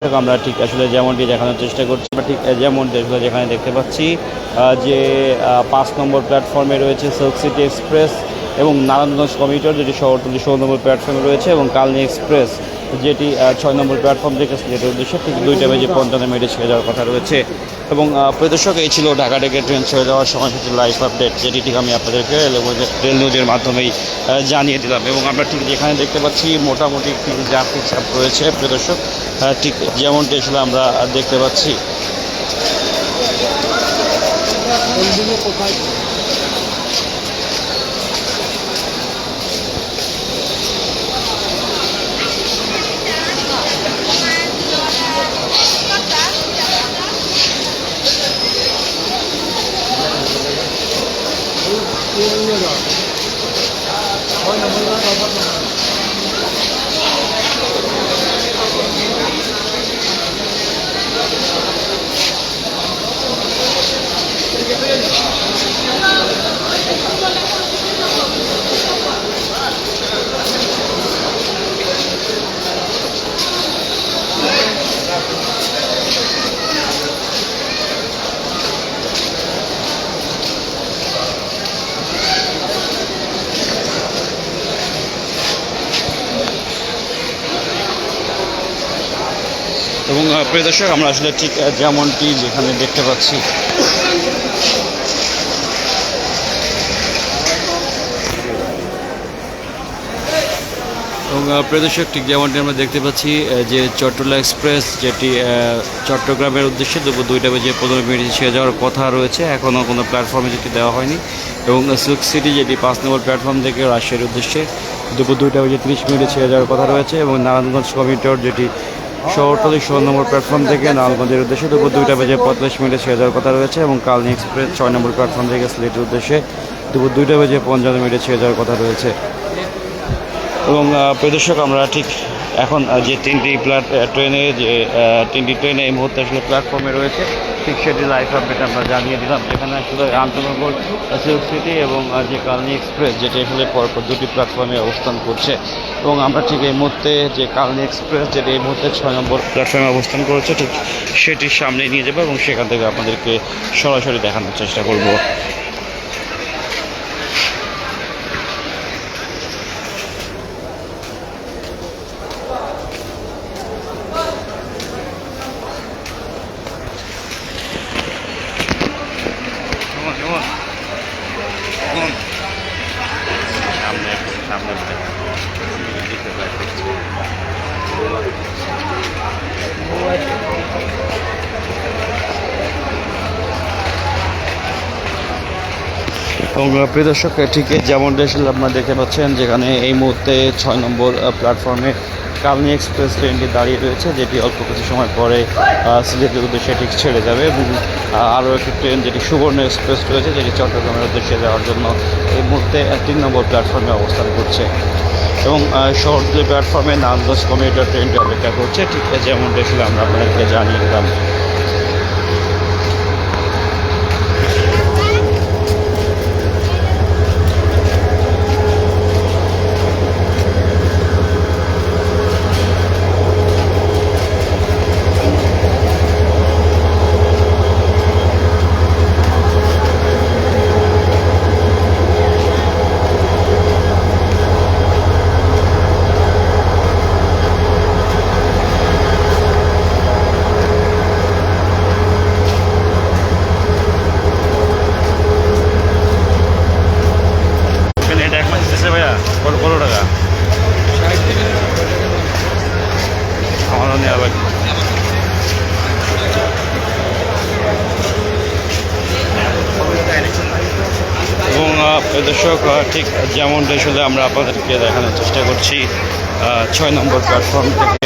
আমরা ঠিক আসলে যেমনটি দেখানোর চেষ্টা করছি বা ঠিক যেমনটি আসলে যেখানে দেখতে পাচ্ছি যে ৫ নম্বর প্ল্যাটফর্মে রয়েছে সিল্ক সিটি এক্সপ্রেস এবং নারায়ণগঞ্জ কমিউটার যেটি শহরতলি ১৬ নম্বর প্ল্যাটফর্মে রয়েছে এবং কালনী এক্সপ্রেস যেটি ৬ নম্বর প্ল্যাটফর্ম থেকে সিলেটের উদ্দেশ্যে ঠিক ২টা বেজে ৫৫ ছেড়ে যাওয়ার কথা রয়েছে। এবং প্রদর্শক এই ছিল ঢাকা থেকে ট্রেন ছেড়ে যাওয়ার সময়সূচি লাইভ আপডেট, যেটি ঠিক আমি আপনাদেরকে রেল নিউজের মাধ্যমেই জানিয়ে দিলাম। এবং আমরা ঠিক যেখানে দেখতে পাচ্ছি মোটামুটি ঠিক যাত্রী চাপ রয়েছে প্রদর্শক, ঠিক যেমনটি আসলে আমরা দেখতে পাচ্ছি। এবং প্রিয় দর্শক আমরা আসলে ঠিক যেমনটি যেখানে দেখতে পাচ্ছি এবং প্রিয় দর্শক ঠিক যেমনটি আমরা দেখতে পাচ্ছি যে চট্টলা এক্সপ্রেস যেটি চট্টগ্রামের উদ্দেশ্যে দুপুর ২টা বেজে ১৫ ছেড়ে যাওয়ার কথা রয়েছে, এখনও কোনো প্ল্যাটফর্মে যেটি দেওয়া হয়নি। এবং সিল্ক সিটি যেটি ৫ নম্বর প্ল্যাটফর্ম থেকে রাজশাহীর উদ্দেশ্যে দুপুর ২টা বেজে ৩০ ছেড়ে যাওয়ার কথা রয়েছে। এবং নারায়ণগঞ্জ কমিউটার যেটি শহরতলি ১৬ নম্বর প্ল্যাটফর্ম থেকে নারায়ণগঞ্জের উদ্দেশ্যে দুপুর ২টা বেজে ৪৫ ছেড়ে যাওয়ার কথা রয়েছে। এবং কালনী এক্সপ্রেস ৬ নম্বর প্ল্যাটফর্ম থেকে সিলেটের উদ্দেশ্যে দুপুর ২টা বেজে ৫৫ ছেড়ে যাওয়ার কথা রয়েছে। এবং প্রদর্শক আমরা ঠিক এখন যে তিনটি ট্রেনে এই মুহূর্তে আসলে প্ল্যাটফর্মে রয়েছে, ঠিক সেটি লাইভ আপডেট আমরা জানিয়ে দিলাম। যেখানে আসলে আন্তনগর সিল্ক সিটি এবং যে কালনী এক্সপ্রেস যেটি আসলে পরপর দুটি প্ল্যাটফর্মে অবস্থান করছে। এবং আমরা ঠিক এই মুহূর্তে যে কালনী এক্সপ্রেস যেটি এই মুহূর্তে ৬ নম্বর প্ল্যাটফর্মে অবস্থান করেছে, ঠিক সেটির সামনে নিয়ে যাবো এবং সেখান থেকে আপনাদেরকে সরাসরি দেখানোর চেষ্টা করব। এবং প্রিয় দর্শক ঠিক যেমনটা আসলে আপনারা দেখতে পাচ্ছেন, যেখানে এই মুহূর্তে ৬ নম্বর প্ল্যাটফর্মে কালনী এক্সপ্রেস ট্রেনটি দাঁড়িয়ে রয়েছে, যেটি অল্প কিছু সময় পরে সিলেটের উদ্দেশ্যে ঠিক ছেড়ে যাবে। এবং আরও একটি ট্রেন যেটি সুবর্ণ এক্সপ্রেস রয়েছে, যেটি চট্টগ্রামের উদ্দেশ্যে যাওয়ার জন্য এই মুহূর্তে ৩ নম্বর প্ল্যাটফর্মে অবস্থান করছে। এবং শহরতলি প্ল্যাটফর্মে নারায়ণগঞ্জ কমিউটার ট্রেনটি অপেক্ষা করছে, ঠিক যেমনটা আসলে আমরা আপনাদেরকে জানিয়ে দিলাম। কত টাকা আমারও নেওয়া বাকি। এবং দর্শক ঠিক যেমনটা আসলে আমরা আপনাদেরকে দেখানোর চেষ্টা করছি ৬ নম্বর প্ল্যাটফর্ম থেকে।